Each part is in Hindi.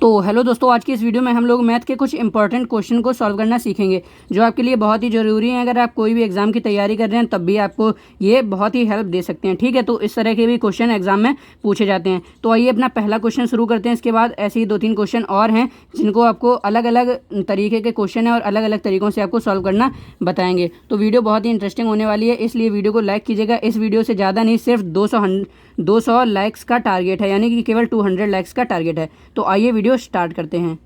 तो हेलो दोस्तों, आज की इस वीडियो में हम लोग मैथ के कुछ इंपॉर्टेंट क्वेश्चन को सॉल्व करना सीखेंगे जो आपके लिए बहुत ही ज़रूरी है। अगर आप कोई भी एग्जाम की तैयारी कर रहे हैं तब भी आपको ये बहुत ही हेल्प दे सकते हैं। ठीक है, तो इस तरह के भी क्वेश्चन एग्जाम में पूछे जाते हैं। तो आइए अपना पहला क्वेश्चन शुरू करते हैं। इसके बाद ऐसे ही 2-3 क्वेश्चन और हैं जिनको आपको अलग अलग तरीके के क्वेश्चन है और अलग अलग तरीक़ों से आपको सॉल्व करना बताएंगे। तो वीडियो बहुत ही इंटरेस्टिंग होने वाली है, इसलिए वीडियो को लाइक कीजिएगा। इस वीडियो से ज़्यादा नहीं, सिर्फ 200 लाइक्स का टारगेट है, यानी कि केवल 200 लाइक्स का टारगेट है। तो आइए वीडियो स्टार्ट करते हैं।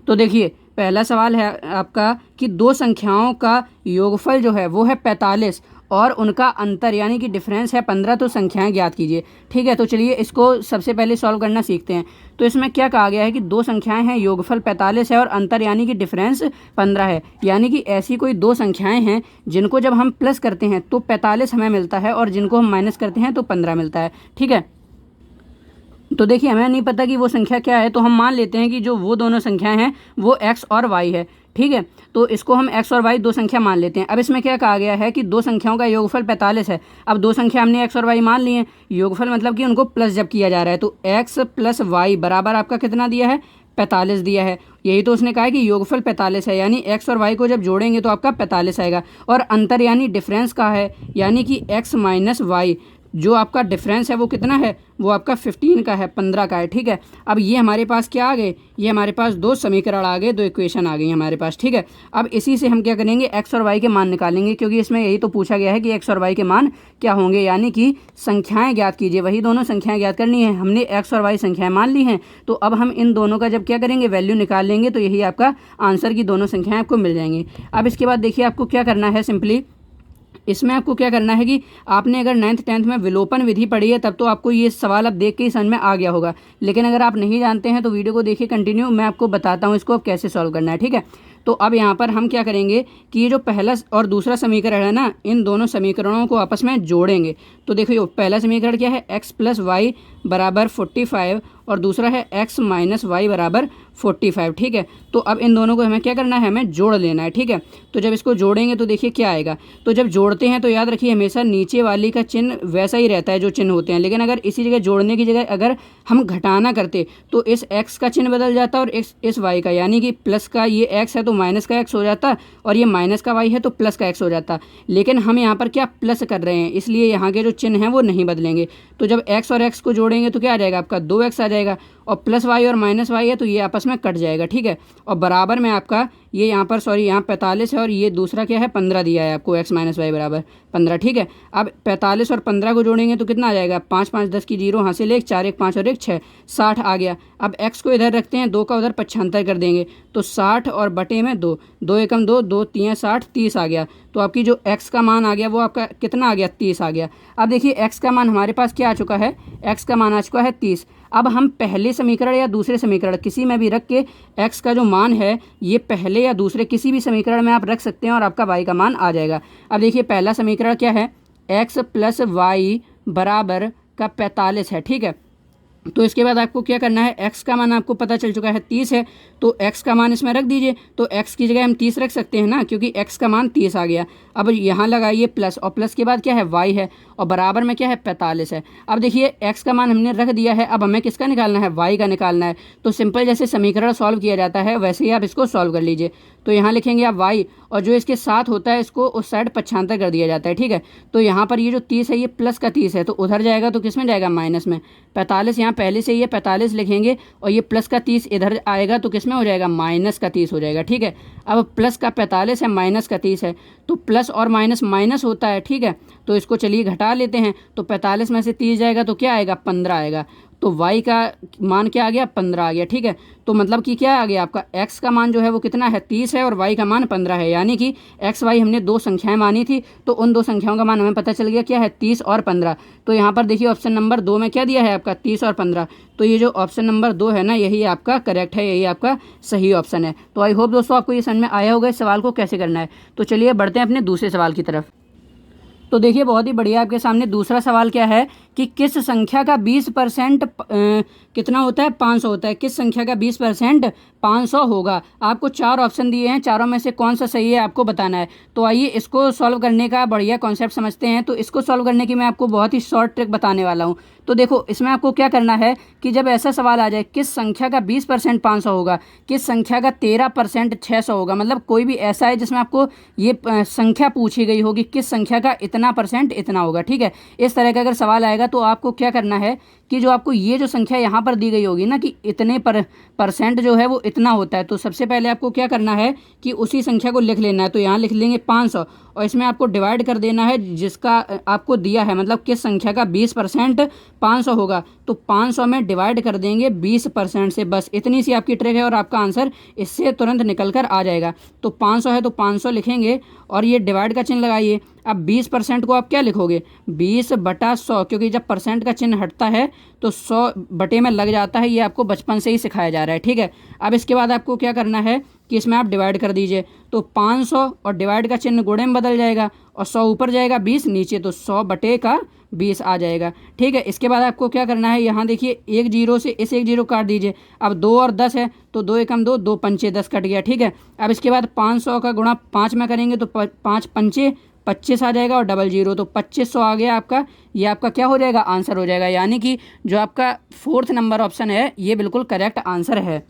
तो देखिए, पहला सवाल है आपका कि दो संख्याओं का योगफल जो है वो है 45 और उनका अंतर यानी कि डिफरेंस है 15। तो संख्याएं ज्ञात कीजिए। ठीक है, तो चलिए इसको सबसे पहले सॉल्व करना सीखते हैं। तो इसमें क्या कहा गया है कि दो संख्याएं हैं, योगफल 45 है और अंतर यानी कि डिफरेंस 15 है। यानी कि ऐसी कोई दो संख्याएं हैं जिनको जब हम प्लस करते हैं तो 45 हमें मिलता है और जिनको हम माइनस करते हैं तो 15 मिलता है। ठीक है, तो देखिए हमें नहीं पता कि वो संख्या क्या है, तो हम मान लेते हैं कि जो वो दोनों संख्याएं हैं वो x और y है। ठीक है, तो इसको हम x और y दो संख्या मान लेते हैं। अब इसमें क्या कहा गया है कि दो संख्याओं का योगफल 45 है। अब दो संख्या हमने x और y मान लिए हैं, योगफल मतलब कि उनको प्लस जब किया जा रहा है तो x प्लस y बराबर आपका कितना दिया है, 45 दिया है। यही तो उसने कहा है कि योगफल 45 है, यानी x और y को जब जोड़ेंगे तो आपका 45 आएगा। और अंतर यानी डिफरेंस का है, यानी कि x माइनस वाई, जो आपका डिफरेंस है वो कितना है, वो आपका 15 का है, 15 का है। ठीक है, अब ये हमारे पास क्या आ गए, ये हमारे पास दो समीकरण आ गए, दो इक्वेशन आ गई हमारे पास। ठीक है, अब इसी से हम क्या करेंगे, x और y के मान निकालेंगे, क्योंकि इसमें यही तो पूछा गया है कि x और y के मान क्या होंगे, यानी कि संख्याएं ज्ञात कीजिए। वही दोनों संख्याएं ज्ञात करनी है। हमने x और y संख्याएं मान ली हैं, तो अब हम इन दोनों का जब क्या करेंगे, वैल्यू निकाल लेंगे, तो यही आपका आंसर की दोनों संख्याएं आपको मिल जाएंगी। अब इसके बाद देखिए आपको क्या करना है, सिंपली इसमें आपको क्या करना है कि आपने अगर 9th 10th में विलोपन विधि पढ़ी है तब तो आपको ये सवाल अब देख के ही समझ में आ गया होगा। लेकिन अगर आप नहीं जानते हैं तो वीडियो को देखिए कंटिन्यू, मैं आपको बताता हूँ इसको अब कैसे सॉल्व करना है। ठीक है, तो अब यहाँ पर हम क्या करेंगे कि ये जो पहला और दूसरा समीकरण है ना, इन दोनों समीकरणों को आपस में जोड़ेंगे। तो देखिए पहला समीकरण क्या है, x प्लस वाई बराबर 45 और दूसरा है x माइनस वाई बराबर 45। ठीक है, तो अब इन दोनों को हमें क्या करना है, हमें जोड़ लेना है। ठीक है, तो जब इसको जोड़ेंगे तो देखिए क्या आएगा। तो जब जोड़ते हैं तो याद रखिए हमेशा नीचे वाली का चिन्ह वैसा ही रहता है जो चिन्ह होते हैं, लेकिन अगर इसी जगह जोड़ने की जगह अगर हम घटाना करते तो इस x का चिन्ह बदल जाता और इस y का, यानी कि प्लस का ये x है तो माइनस का x हो जाता और ये माइनस का y है तो प्लस का x हो जाता। लेकिन हम यहाँ पर क्या प्लस कर रहे हैं, इसलिए यहाँ के जो चिन्ह हैं वो नहीं बदलेंगे। तो जब x और x को जोड़ेंगे तो क्या आ जाएगा, आपका 2x आ जाएगा और प्लस y और माइनस y है तो ये आपस में कट जाएगा। ठीक है, और बराबर में आपका ये यहाँ पर यहाँ 45 है और ये दूसरा क्या है, 15 दिया है आपको, x माइनस वाई बराबर 15। ठीक है, अब 45 और 15 को जोड़ेंगे तो कितना आ जाएगा, 5 5 10 की 0 हासिल 1, 4 1 5 और 1 6, 60 आ गया। अब x को इधर रखते हैं, 2 का उधर 75 कर देंगे तो 60 और बटे में 2, 2 एकम 2, 2 3 60, 30 आ गया। तो आपकी जो x का मान आ गया वो आपका कितना आ गया, 30 आ गया। अब देखिए x का मान हमारे पास क्या आ चुका है, x का मान आ चुका है 30। अब हम पहले समीकरण या दूसरे समीकरण किसी में भी रख के x का जो मान है ये पहले या दूसरे किसी भी समीकरण में आप रख सकते हैं और आपका y का मान आ जाएगा। अब देखिए पहला समीकरण क्या है, x प्लस वाई बराबर का 45 है। ठीक है, तो इसके बाद आपको क्या करना है, x का मान आपको पता चल चुका है 30 है, तो x का मान इसमें रख दीजिए। तो x की जगह हम 30 रख सकते हैं ना, क्योंकि x का मान 30 आ गया। अब यहाँ लगाइए प्लस, और प्लस के बाद क्या है, y है और बराबर में क्या है, 45 है। अब देखिए x का मान हमने रख दिया है, अब हमें किसका निकालना है, y का निकालना है। तो सिंपल जैसे समीकरण सॉल्व किया जाता है वैसे ही आप इसको सॉल्व कर लीजिए। तो यहाँ लिखेंगे आप y और जो इसके साथ होता है इसको उस साइड 75 कर दिया जाता है। ठीक है, तो यहाँ पर ये जो 30 है ये प्लस का 30 है तो उधर जाएगा तो किस में जाएगा, माइनस में। 45 यहाँ पहले से ये 45 लिखेंगे और ये प्लस का 30 इधर आएगा तो किस में हो जाएगा, माइनस का 30 हो जाएगा। ठीक है, अब प्लस का 45 है, माइनस का 30 है, तो प्लस और माइनस माइनस होता है। ठीक है, तो इसको चलिए घटा लेते हैं, तो 45 में से 30 जाएगा तो क्या आएगा, 15 आएगा। तो y का मान क्या आ गया, 15 आ गया। ठीक है, तो मतलब कि क्या आ गया आपका, x का मान जो है वो कितना है, 30 है और y का मान 15 है, यानी कि x y हमने दो संख्याएं मानी थी तो उन दो संख्याओं का मान हमें पता चल गया क्या है, 30 और 15। तो यहाँ पर देखिए ऑप्शन नंबर 2 में क्या दिया है आपका, 30 और 15। तो ये जो ऑप्शन नंबर 2 है ना, यही आपका करेक्ट है, यही आपका सही ऑप्शन है। तो आई होप दोस्तों आपको ये समझ में आया होगा इस सवाल को कैसे करना है। तो चलिए बढ़ते हैं अपने दूसरे सवाल की तरफ। तो देखिए बहुत ही बढ़िया, आपके सामने दूसरा सवाल क्या है कि किस संख्या का 20% कितना होता है, 500 होता है। किस संख्या का 20% 500 होगा। आपको 4 ऑप्शन दिए हैं, चारों में से कौन सा सही है आपको बताना है। तो आइए इसको सॉल्व करने का बढ़िया कॉन्सेप्ट समझते हैं। तो इसको सॉल्व करने की मैं आपको बहुत ही शॉर्ट ट्रिक बताने वाला हूँ। तो देखो, इसमें आपको क्या करना है कि जब ऐसा सवाल आ जाए किस संख्या का 20% 500 होगा, किस संख्या का 13% 600 होगा, मतलब कोई भी ऐसा है जिसमें आपको ये संख्या पूछी गई होगी, किस संख्या का इतना परसेंट इतना होगा। ठीक है, इस तरह का अगर सवाल आएगा तो आपको क्या करना है कि जो आपको ये जो संख्या यहाँ पर दी गई होगी ना कि इतने परसेंट जो है वो इतना होता है, तो सबसे पहले आपको क्या करना है कि उसी संख्या को लिख लेना है। तो यहाँ लिख लेंगे 500 और इसमें आपको डिवाइड कर देना है जिसका आपको दिया है, मतलब किस संख्या का 20% 500 होगा। तो 500 में डिवाइड कर देंगे 20% से, बस इतनी सी आपकी ट्रिक है और आपका आंसर इससे तुरंत निकल कर आ जाएगा। तो 500 है तो 500 लिखेंगे और ये डिवाइड का चिन्ह लगाइए। अब 20% को आप क्या लिखोगे, 20/100, क्योंकि जब परसेंट का चिन्ह हटता है तो 100 बटे में लग जाता है। ये आपको बचपन से ही सिखाया जा रहा है। ठीक है, अब इसके बाद आपको क्या करना है कि इसमें आप डिवाइड कर दीजिए। तो 500 और डिवाइड का चिन्ह गुणे में बदल जाएगा और 100 ऊपर जाएगा, 20 नीचे, तो 100 बटे का 20 आ जाएगा। ठीक है, इसके बाद आपको क्या करना है, यहाँ देखिए एक जीरो से इस एक जीरो काट दीजिए। अब 2 और 10 है तो 2 एकम 2, 2 पंचे 10 कट गया। ठीक है, अब इसके बाद 500 का गुणा 5 में करेंगे तो 5 पंचे 25 आ जाएगा और डबल जीरो, तो 2500 आ गया आपका। ये आपका क्या हो जाएगा, आंसर हो जाएगा। यानी कि जो आपका 4th नंबर ऑप्शन है ये बिल्कुल करेक्ट आंसर है।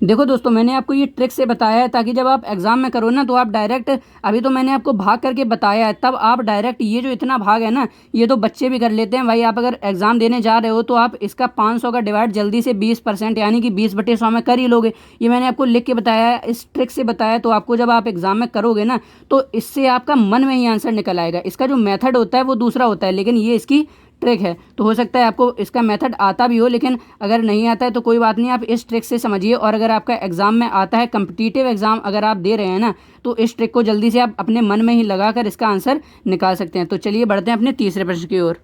देखो दोस्तों, मैंने आपको ये ट्रिक से बताया है ताकि जब आप एग्जाम में करो ना तो आप डायरेक्ट, अभी तो मैंने आपको भाग करके बताया है, तब आप डायरेक्ट ये जो इतना भाग है ना ये तो बच्चे भी कर लेते हैं भाई। आप अगर एग्जाम देने जा रहे हो तो आप इसका 500 का डिवाइड जल्दी से 20% यानी कि 20/100 में कर ही लोगे। ये मैंने आपको लिख के बताया है, इस ट्रिक से बताया है। तो आपको जब आप एग्जाम में करोगे ना तो इससे आपका मन में ही आंसर निकल आएगा। इसका जो मेथड होता है वो दूसरा होता है, लेकिन ये इसकी ट्रिक है। तो हो सकता है आपको इसका मेथड आता भी हो, लेकिन अगर नहीं आता है तो कोई बात नहीं, आप इस ट्रिक से समझिए। और अगर आपका एग्जाम में आता है, कम्पिटिटिव एग्जाम अगर आप दे रहे हैं ना, तो इस ट्रिक को जल्दी से आप अपने मन में ही लगाकर इसका आंसर निकाल सकते हैं। तो चलिए बढ़ते हैं अपने तीसरे प्रश्न की ओर।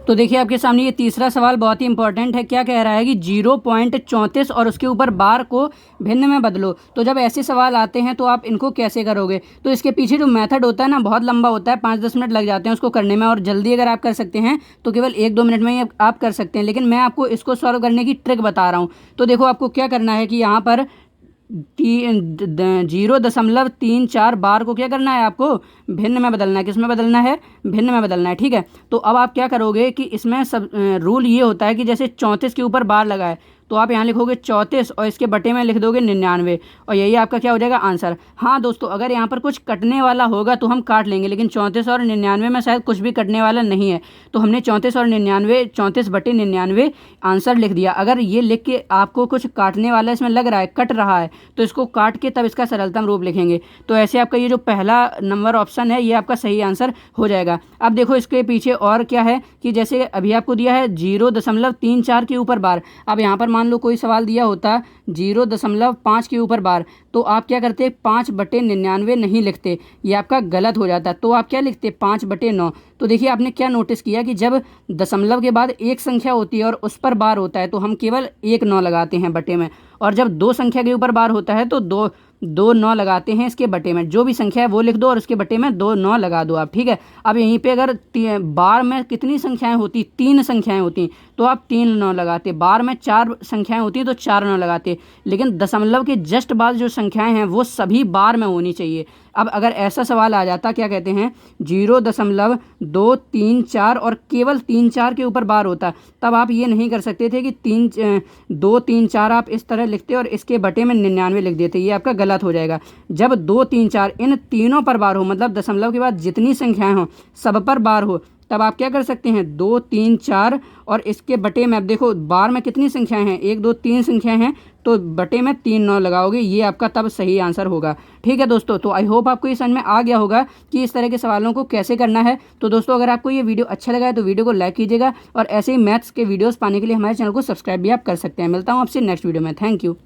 तो देखिए आपके सामने ये तीसरा सवाल बहुत ही इंपॉर्टेंट है। क्या कह रहा है कि 0.34 और उसके ऊपर बार को भिन्न में बदलो। तो जब ऐसे सवाल आते हैं तो आप इनको कैसे करोगे, तो इसके पीछे जो मेथड होता है ना बहुत लंबा होता है, 5-10 मिनट लग जाते हैं उसको करने में। और जल्दी अगर आप कर सकते हैं तो केवल 1-2 मिनट में ही आप कर सकते हैं, लेकिन मैं आपको इसको सॉल्व करने की ट्रिक बता रहा हूँ। तो देखो आपको क्या करना है कि यहाँ पर 0.34 बार को क्या करना है, आपको भिन्न में बदलना है। किस में बदलना है, भिन्न में बदलना है। ठीक है, तो अब आप क्या करोगे कि इसमें सब रूल ये होता है कि जैसे 34 के ऊपर बार लगा है तो आप यहाँ लिखोगे 34 और इसके बटे में लिख दोगे 99 और यही आपका क्या हो जाएगा, आंसर। हाँ दोस्तों, अगर यहाँ पर कुछ कटने वाला होगा तो हम काट लेंगे, लेकिन 34 और 99 में शायद कुछ भी कटने वाला नहीं है। तो हमने 34 और 99 34/99 आंसर लिख दिया। अगर ये लिख के आपको कुछ काटने वाला इसमें लग रहा है, कट रहा है, तो इसको काट के तब इसका सरलतम रूप लिखेंगे। तो ऐसे आपका ये जो पहला नंबर ऑप्शन है ये आपका सही आंसर हो जाएगा। अब देखो इसके पीछे और क्या है कि जैसे अभी आपको दिया है 0.34 के ऊपर बार। अब यहाँ पर मान लो कोई सवाल दिया होता 0.5 के ऊपर बार, तो आप क्या करते, 5/99 नहीं लिखते, ये आपका गलत हो जाता। तो आप क्या लिखते, 5/9। तो देखिए आपने क्या नोटिस किया कि जब दशमलव के बाद एक संख्या होती है और उस पर बार होता है तो हम केवल 1 9 लगाते हैं बटे में, और जब 2 संख्या के ऊपर बार होता है तो 2 9 लगाते हैं इसके बटे में। जो भी संख्या है वो लिख दो और उसके बटे में 2 9 लगा दो आप। ठीक है, अब यहीं पे अगर बार में कितनी संख्याएं होती, 3 संख्याएं होती, तो आप 3 9 लगाते। बार में 4 संख्याएं होती तो 4 9 लगाते, लेकिन दशमलव के जस्ट बाद जो संख्याएं हैं वो सभी बार में होनी चाहिए। अब अगर ऐसा सवाल आ जाता, क्या कहते हैं, 0.234 और केवल 3 4 के ऊपर बार होता, तब आप ये नहीं कर सकते थे कि 2 3 4 आप इस तरह लिखते और इसके बटे में 99 लिख देते। ये आपका गलत हो जाएगा। जब 2 3 4 इन तीनों पर बार हो, मतलब दशमलव के बाद जितनी संख्याएं हो सब पर बार हो, तब आप क्या कर सकते हैं, 2 3 4 और इसके बटे में, अब देखो बार में कितनी संख्याएं हैं, 1 2 3 संख्याएं हैं, तो बटे में 3 9 लगाओगे, ये आपका तब सही आंसर होगा। ठीक है दोस्तों, तो आई होप आपको ये समझ में आ गया होगा कि इस तरह के सवालों को कैसे करना है। तो दोस्तों अगर आपको ये वीडियो अच्छा लगा है तो वीडियो को लाइक कीजिएगा और ऐसे ही मैथ्स के वीडियोस पाने के लिए हमारे चैनल को सब्सक्राइब भी आप कर सकते हैं। मिलता हूँ आपसे नेक्स्ट वीडियो में। Thank you.